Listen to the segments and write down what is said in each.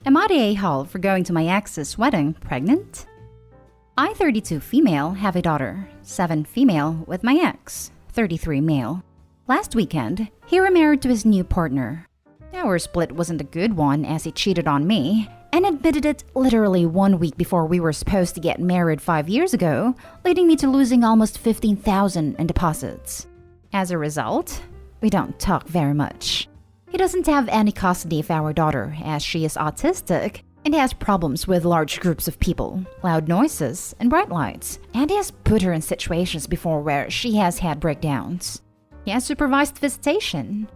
Am I the a-hole for going to my ex's wedding pregnant? I, 32 female, have a daughter, 7 female with my ex, 33 male. Last weekend, he remarried to his new partner. Our split wasn't a good one as he cheated on me and admitted it literally 1 week before we were supposed to get married 5 years ago, leading me to losing almost $15,000 in deposits. As a result, we don't talk very much. He doesn't have any custody of our daughter as she is autistic and has problems with large groups of people, loud noises, and bright lights, and he has put her in situations before where she has had breakdowns. He has supervised visitation.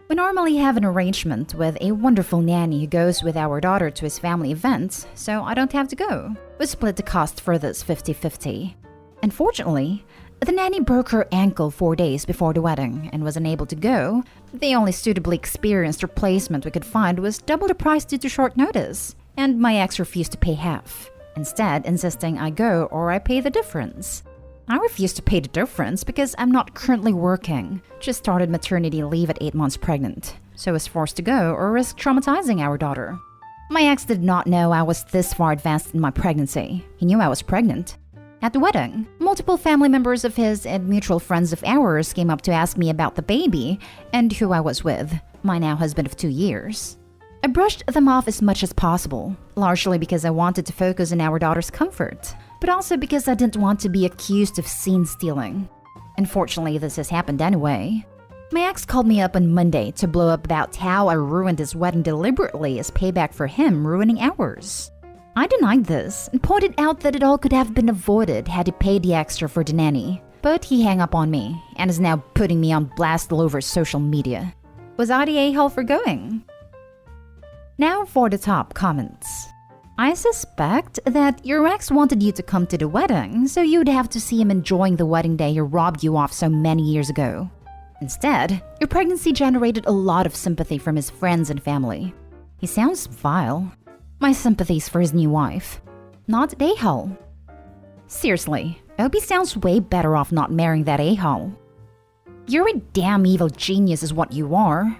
We normally have an arrangement with a wonderful nanny who goes with our daughter to his family events, so I don't have to go. We split the cost for this 50-50. Unfortunately, the nanny broke her ankle 4 days before the wedding and was unable to go. The only suitably experienced replacement we could find was double the price due to short notice, and my ex refused to pay half, instead insisting I go or I pay the difference. I refused to pay the difference because I'm not currently working, just started maternity leave at 8 months pregnant, so was forced to go or risk traumatizing our daughter. My ex did not know I was this far advanced in my pregnancy. He knew I was pregnant. At the wedding, multiple family members of his and mutual friends of ours came up to ask me about the baby and who I was with, my now husband of 2 years. I brushed them off as much as possible, largely because I wanted to focus on our daughter's comfort, but also because I didn't want to be accused of scene stealing. Unfortunately, this has happened anyway. My ex called me up on Monday to blow up about how I ruined his wedding deliberately as payback for him ruining ours. I denied this and pointed out that it all could have been avoided had he paid the extra for the nanny, but he hung up on me and is now putting me on blast all over social media. Was I the a-hole for going? Now for the top comments. I suspect that your ex wanted you to come to the wedding, so you'd have to see him enjoying the wedding day he robbed you of so many years ago. Instead, your pregnancy generated a lot of sympathy from his friends and family. He sounds vile. My sympathies for his new wife. Not the a-hole. Seriously, I hope he sounds way better off not marrying that a-hole. You're a damn evil genius is what you are.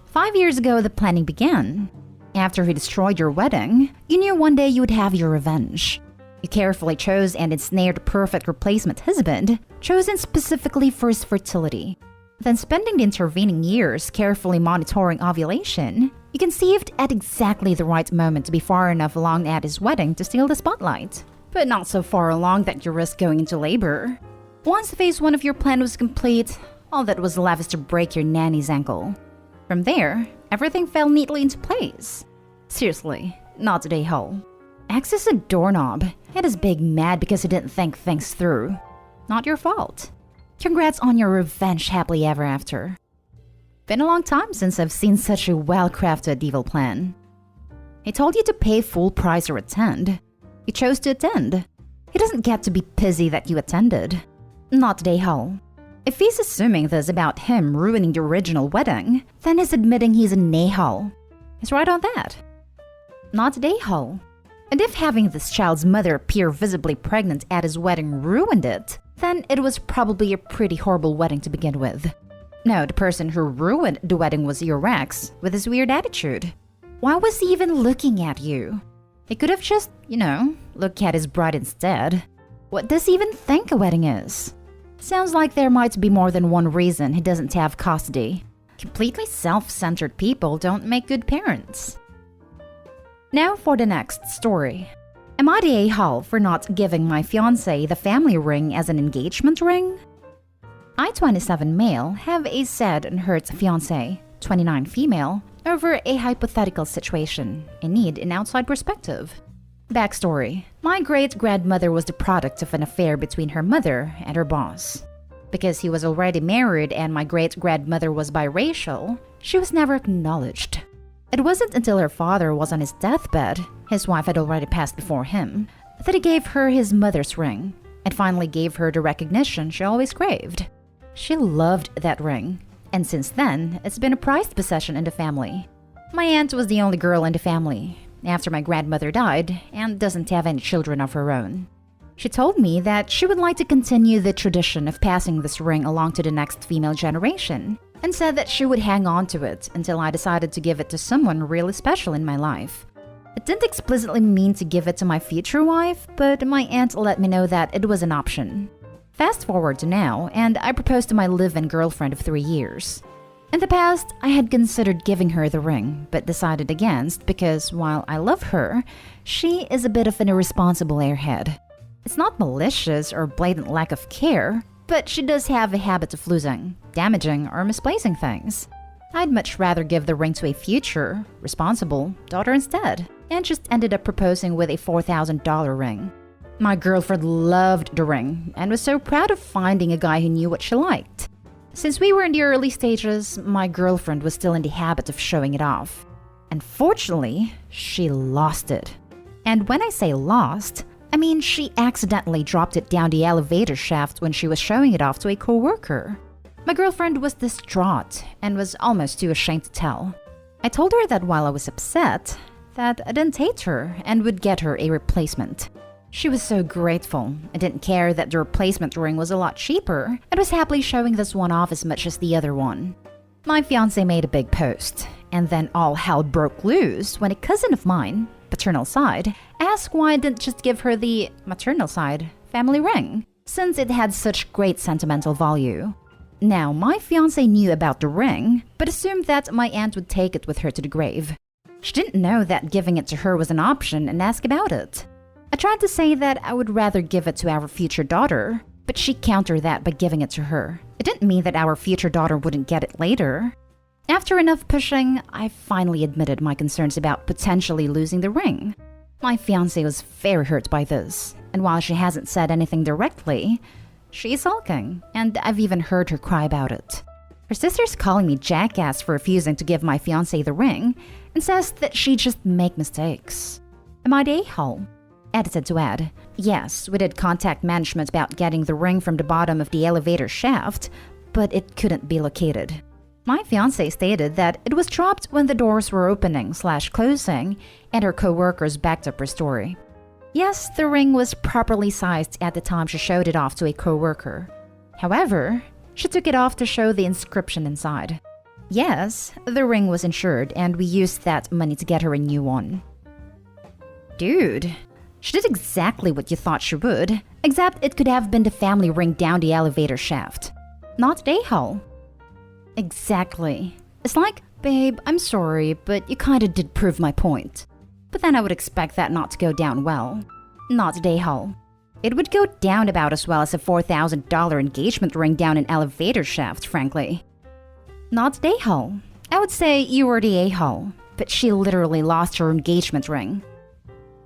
5 years ago, the planning began. After he destroyed your wedding, you knew one day you would have your revenge. You carefully chose and ensnared the perfect replacement husband, chosen specifically for his fertility. Then spending the intervening years carefully monitoring ovulation, you conceived at exactly the right moment to be far enough along at his wedding to steal the spotlight, but not so far along that you risked going into labor. Once phase 1 of your plan was complete, all that was left is to break your nanny's ankle. From there, everything fell neatly into place. Seriously, not the a-hole. Ex is a doorknob and is big mad because he didn't think things through. Not your fault. Congrats on your revenge happily ever after. Been a long time since I've seen such a well-crafted evil plan. He told you to pay full price or attend. You chose to attend. He doesn't get to be pissy that you attended. Not the a-hole. If he's assuming this about him ruining the original wedding, then he's admitting he's an a-hole. He's right on that. Not the a-hole. And if having this child's mother appear visibly pregnant at his wedding ruined it, then it was probably a pretty horrible wedding to begin with. No, the person who ruined the wedding was your ex, with his weird attitude. Why was he even looking at you? He could have just, looked at his bride instead. What does he even think a wedding is? Sounds like there might be more than one reason he doesn't have custody. Completely self-centered people don't make good parents. Now for the next story. Am I the a-hole for not giving my fiancé the family ring as an engagement ring? I, 27 male, have a sad and hurt fiancé, 29 female, over a hypothetical situation and need an outside perspective. Backstory. My great-grandmother was the product of an affair between her mother and her boss. Because he was already married and my great-grandmother was biracial, she was never acknowledged. It wasn't until her father was on his deathbed, his wife had already passed before him, that he gave her his mother's ring, and finally gave her the recognition she always craved. She loved that ring, and since then, it's been a prized possession in the family. My aunt was the only girl in the family, after my grandmother died, and doesn't have any children of her own. She told me that she would like to continue the tradition of passing this ring along to the next female generation, and said that she would hang on to it until I decided to give it to someone really special in my life. It didn't explicitly mean to give it to my future wife, but my aunt let me know that it was an option. Fast forward to now, and I proposed to my live-in girlfriend of 3 years. In the past, I had considered giving her the ring, but decided against because while I love her, she is a bit of an irresponsible airhead. It's not malicious or blatant lack of care, but she does have a habit of losing, damaging, or misplacing things. I'd much rather give the ring to a future, responsible daughter instead, and just ended up proposing with a $4,000 ring. My girlfriend loved the ring and was so proud of finding a guy who knew what she liked. Since we were in the early stages, my girlfriend was still in the habit of showing it off. Unfortunately, she lost it. And when I say lost, I mean she accidentally dropped it down the elevator shaft when she was showing it off to a coworker. My girlfriend was distraught and was almost too ashamed to tell. I told her that while I was upset, that I didn't hate her and would get her a replacement. She was so grateful and didn't care that the replacement ring was a lot cheaper and was happily showing this one off as much as the other one. My fiancé made a big post, and then all hell broke loose when a cousin of mine, paternal side, asked why I didn't just give her the maternal side family ring, since it had such great sentimental value. Now, my fiancé knew about the ring, but assumed that my aunt would take it with her to the grave. She didn't know that giving it to her was an option and asked about it. I tried to say that I would rather give it to our future daughter, but she countered that by giving it to her. It didn't mean that our future daughter wouldn't get it later. After enough pushing, I finally admitted my concerns about potentially losing the ring. My fiancé was very hurt by this, and while she hasn't said anything directly, she's sulking, and I've even heard her cry about it. Her sister's calling me jackass for refusing to give my fiancé the ring, and says that she just make mistakes. Am I the a-hole? Edited to add, yes, we did contact management about getting the ring from the bottom of the elevator shaft, but it couldn't be located. My fiancé stated that it was dropped when the doors were opening/closing, and her co-workers backed up her story. Yes, the ring was properly sized at the time she showed it off to a co-worker. However, she took it off to show the inscription inside. Yes, the ring was insured, and we used that money to get her a new one. Dude, she did exactly what you thought she would, except it could have been the family ring down the elevator shaft. Not the a-hole. Exactly. It's like, babe, I'm sorry, but you kinda did prove my point. But then I would expect that not to go down well. Not the a-hole. It would go down about as well as a $4,000 engagement ring down an elevator shaft, frankly. Not the a-hole. I would say you were the a-hole, but she literally lost her engagement ring.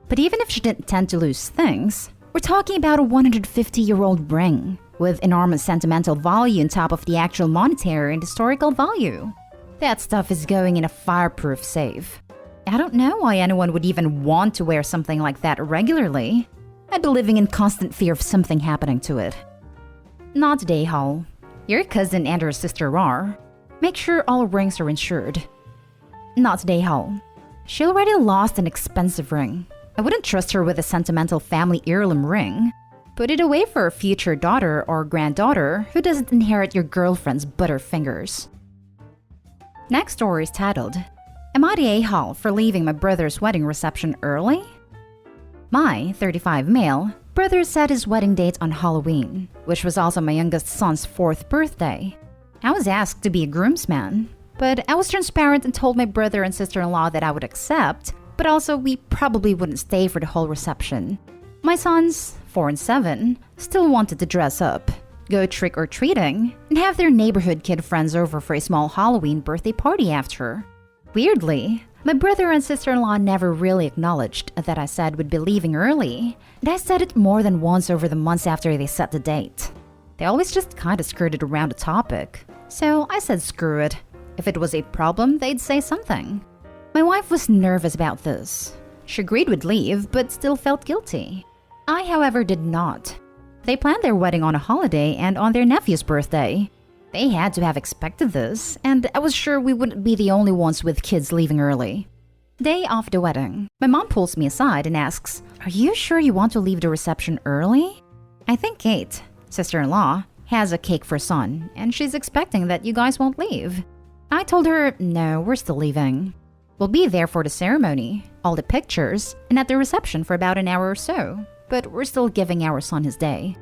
But even if she didn't tend to lose things, we're talking about a 150-year-old ring with enormous sentimental value on top of the actual monetary and historical value. That stuff is going in a fireproof safe. I don't know why anyone would even want to wear something like that regularly. I'd be living in constant fear of something happening to it. Not the a-hole. Your cousin and her sister are. Make sure all rings are insured. Not the a-hole. She already lost an expensive ring. I wouldn't trust her with a sentimental family heirloom ring. Put it away for a future daughter or granddaughter who doesn't inherit your girlfriend's butterfingers. Next story is titled, Am I the a-hole for leaving my brother's wedding reception early? My 35 male brother set his wedding date on Halloween, which was also my youngest son's 4th birthday. I was asked to be a groomsman, but I was transparent and told my brother and sister-in-law that I would accept, but also we probably wouldn't stay for the whole reception. My sons, 4 and 7, still wanted to dress up, go trick-or-treating, and have their neighborhood kid friends over for a small Halloween birthday party after. Weirdly, my brother and sister-in-law never really acknowledged that I said we'd be leaving early, and I said it more than once over the months after they set the date. They always just kinda skirted around the topic, so I said screw it. If it was a problem, they'd say something. My wife was nervous about this. She agreed we'd leave, but still felt guilty. I, however, did not. They planned their wedding on a holiday and on their nephew's birthday. They had to have expected this, and I was sure we wouldn't be the only ones with kids leaving early. Day of the wedding, my mom pulls me aside and asks, "Are you sure you want to leave the reception early?" I think Kate, sister-in-law, has a cake for son, and she's expecting that you guys won't leave. I told her, no, we're still leaving. We'll be there for the ceremony, all the pictures, and at the reception for about an hour or so, but we're still giving our son his day.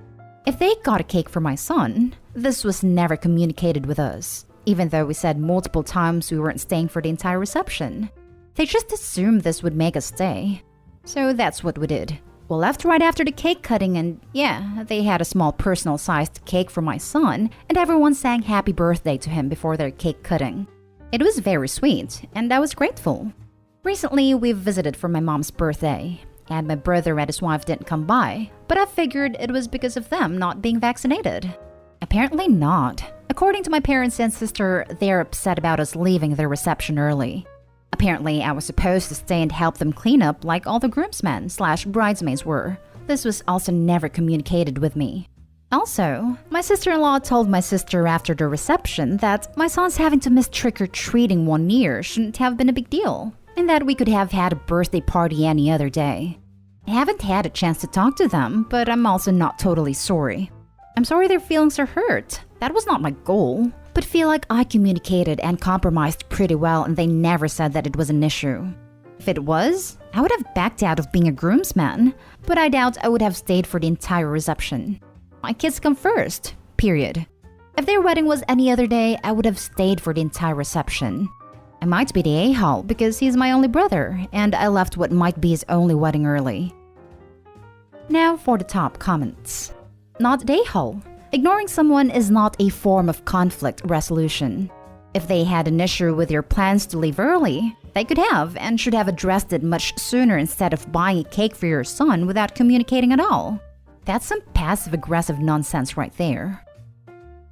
If they got a cake for my son, this was never communicated with us, even though we said multiple times we weren't staying for the entire reception. They just assumed this would make us stay. So that's what we did. We left right after the cake cutting and yeah, they had a small personal-sized cake for my son and everyone sang happy birthday to him before their cake cutting. It was very sweet and I was grateful. Recently, we visited for my mom's birthday and my brother and his wife didn't come by, but I figured it was because of them not being vaccinated. Apparently not. According to my parents and sister, they're upset about us leaving their reception early. Apparently, I was supposed to stay and help them clean up like all the groomsmen/bridesmaids were. This was also never communicated with me. Also, my sister-in-law told my sister after the reception that my son's having to miss trick-or-treating 1 year shouldn't have been a big deal, and that we could have had a birthday party any other day. I haven't had a chance to talk to them, but I'm also not totally sorry. I'm sorry their feelings are hurt. That was not my goal, but feel like I communicated and compromised pretty well and they never said that it was an issue. If it was, I would have backed out of being a groomsman, but I doubt I would have stayed for the entire reception. My kids come first, period. If their wedding was any other day, I would have stayed for the entire reception. I might be the a-hole because he's my only brother, and I left what might be his only wedding early. Now for the top comments. Not the a-hole. Ignoring someone is not a form of conflict resolution. If they had an issue with your plans to leave early, they could have and should have addressed it much sooner instead of buying a cake for your son without communicating at all. That's some passive-aggressive nonsense right there.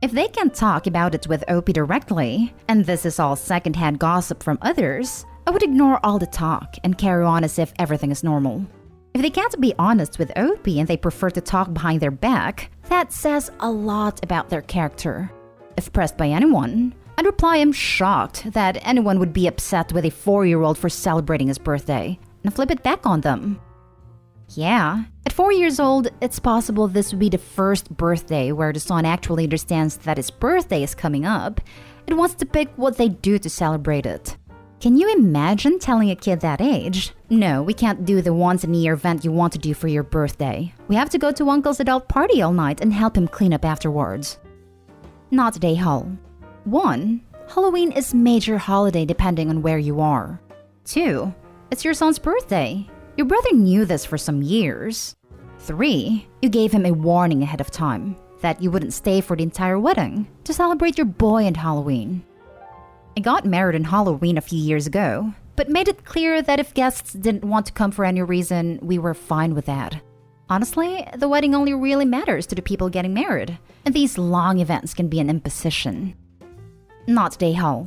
If they can talk about it with OP directly, and this is all secondhand gossip from others, I would ignore all the talk and carry on as if everything is normal. If they can't be honest with OP and they prefer to talk behind their back, that says a lot about their character. If pressed by anyone, I'd reply I'm shocked that anyone would be upset with a 4-year-old for celebrating his birthday, and flip it back on them. Yeah, at 4 years old, it's possible this would be the first birthday where the son actually understands that his birthday is coming up and wants to pick what they do to celebrate it. Can you imagine telling a kid that age, no, we can't do the once-in-a-year event you want to do for your birthday. We have to go to uncle's adult party all night and help him clean up afterwards. Not day haul. 1. Halloween is major holiday depending on where you are. 2. It's your son's birthday. Your brother knew this for some years. 3. You gave him a warning ahead of time that you wouldn't stay for the entire wedding to celebrate your boy and Halloween. I got married on Halloween a few years ago, but made it clear that if guests didn't want to come for any reason, we were fine with that. Honestly, the wedding only really matters to the people getting married, and these long events can be an imposition. Not day haul.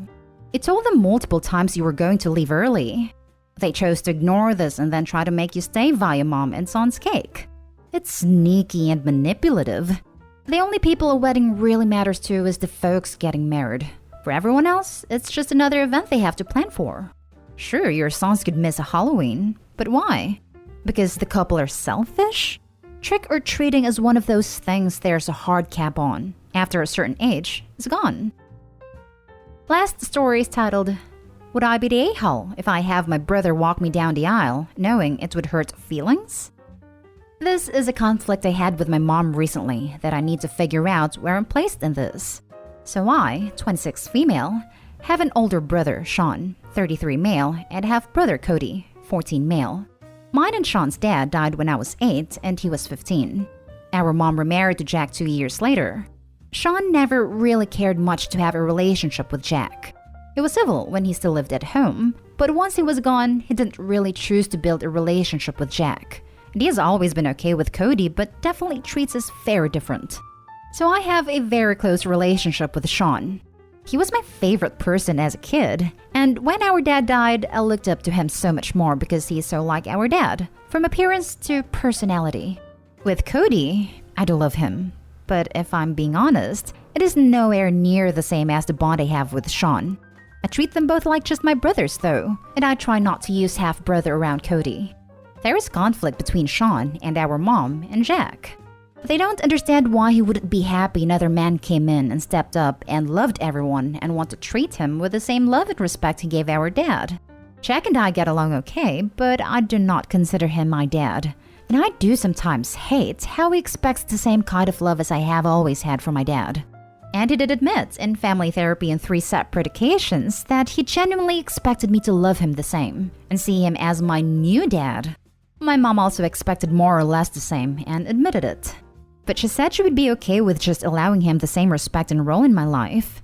You told them multiple times you were going to leave early. They chose to ignore this and then try to make you stay via mom and son's cake. It's sneaky and manipulative. The only people a wedding really matters to is the folks getting married. For everyone else, it's just another event they have to plan for. Sure, your sons could miss a Halloween, but why? Because the couple are selfish? Trick-or-treating is one of those things there's a hard cap on. After a certain age, it's gone. Last story is titled, Would I be the a-hole if I have my brother walk me down the aisle, knowing it would hurt feelings? This is a conflict I had with my mom recently that I need to figure out where I'm placed in this. So I, 26 female, have an older brother, Sean, 33 male, and half-brother Cody, 14 male. Mine and Sean's dad died when I was 8 and he was 15. Our mom remarried to Jack 2 years later. Sean never really cared much to have a relationship with Jack. He was civil when he still lived at home, but once he was gone, he didn't really choose to build a relationship with Jack. And he has always been okay with Cody, but definitely treats us very different. So I have a very close relationship with Sean. He was my favorite person as a kid, and when our dad died, I looked up to him so much more because he's so like our dad, from appearance to personality. With Cody, I do love him, but if I'm being honest, it is nowhere near the same as the bond I have with Sean. I treat them both like just my brothers though, and I try not to use half-brother around Cody. There is conflict between Sean and our mom and Jack. They don't understand why he wouldn't be happy another man came in and stepped up and loved everyone and want to treat him with the same love and respect he gave our dad. Jack and I get along okay, but I do not consider him my dad. And I do sometimes hate how he expects the same kind of love as I have always had from my dad. And he did admit in family therapy and 3 separate occasions that he genuinely expected me to love him the same and see him as my new dad. My mom also expected more or less the same and admitted it. But she said she would be okay with just allowing him the same respect and role in my life.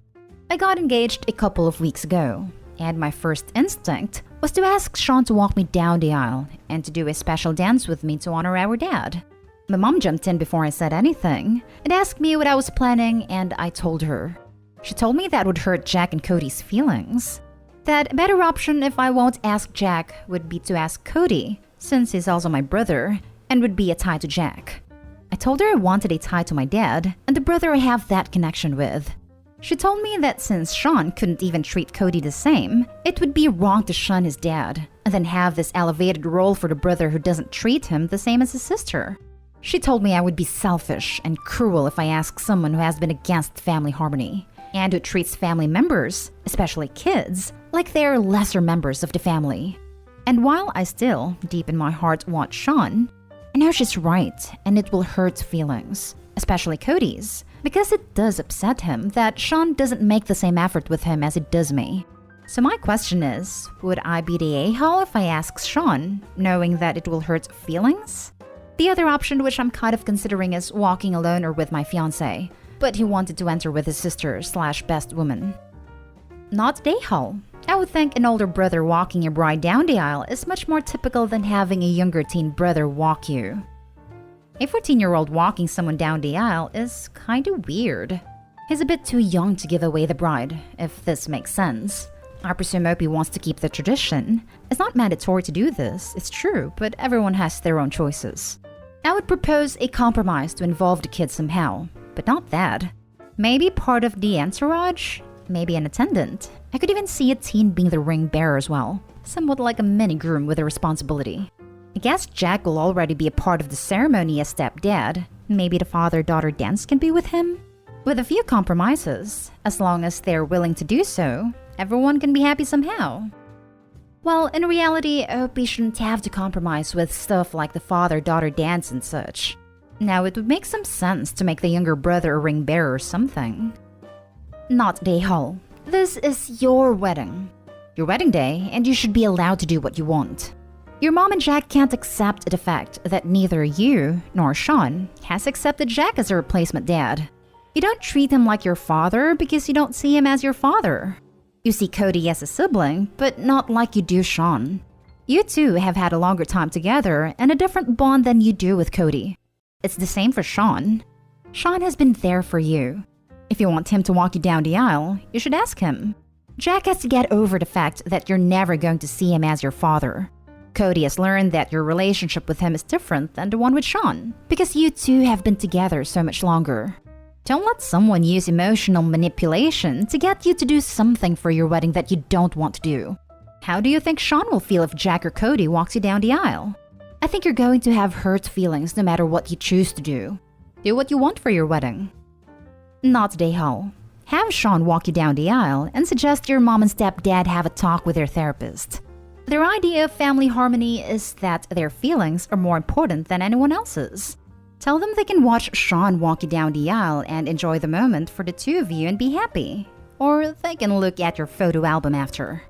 I got engaged a couple of weeks ago, and my first instinct was to ask Sean to walk me down the aisle and to do a special dance with me to honor our dad. My mom jumped in before I said anything and asked me what I was planning, and I told her. She told me that would hurt Jack and Cody's feelings. That a better option if I won't ask Jack would be to ask Cody, since he's also my brother, and would be a tie to Jack. I told her I wanted a tie to my dad and the brother I have that connection with. She told me that since Sean couldn't even treat Cody the same, it would be wrong to shun his dad and then have this elevated role for the brother who doesn't treat him the same as his sister. She told me I would be selfish and cruel if I asked someone who has been against family harmony and who treats family members, especially kids, like they're lesser members of the family. And while I still, deep in my heart, want Sean, I know she's right and it will hurt feelings, especially Cody's, because it does upset him that Sean doesn't make the same effort with him as it does me. So my question is, would I be the a-hole if I ask Sean, knowing that it will hurt feelings? The other option which I'm kind of considering is walking alone or with my fiancé, but he wanted to enter with his sister/best woman. Not the a-hole. I would think an older brother walking your bride down the aisle is much more typical than having a younger teen brother walk you. A 14-year-old walking someone down the aisle is kinda weird. He's a bit too young to give away the bride, if this makes sense. I presume Opie wants to keep the tradition. It's not mandatory to do this, it's true, but everyone has their own choices. I would propose a compromise to involve the kids somehow, but not that. Maybe part of the entourage? Maybe an attendant. I could even see a teen being the ring bearer as well, somewhat like a mini groom with a responsibility. I guess Jack will already be a part of the ceremony as stepdad. Maybe the father-daughter dance can be with him? With a few compromises, as long as they're willing to do so, everyone can be happy somehow. Well, in reality, Opie shouldn't have to compromise with stuff like the father-daughter dance and such. Now, it would make some sense to make the younger brother a ring bearer or something. Not the a-hole. This is your wedding. Your wedding day, and you should be allowed to do what you want. Your mom and Jack can't accept the fact that neither you nor Sean has accepted Jack as a replacement dad. You don't treat him like your father because you don't see him as your father. You see Cody as a sibling, but not like you do Sean. You two have had a longer time together and a different bond than you do with Cody. It's the same for Sean. Sean has been there for you. If you want him to walk you down the aisle, you should ask him. Jack has to get over the fact that you're never going to see him as your father. Cody has learned that your relationship with him is different than the one with Sean, because you two have been together so much longer. Don't let someone use emotional manipulation to get you to do something for your wedding that you don't want to do. How do you think Sean will feel if Jack or Cody walks you down the aisle? I think you're going to have hurt feelings no matter what you choose to do. Do what you want for your wedding. Not the a-hole. Have Sean walk you down the aisle and suggest your mom and stepdad have a talk with their therapist. Their idea of family harmony is that their feelings are more important than anyone else's. Tell them they can watch Sean walk you down the aisle and enjoy the moment for the two of you and be happy. Or they can look at your photo album after.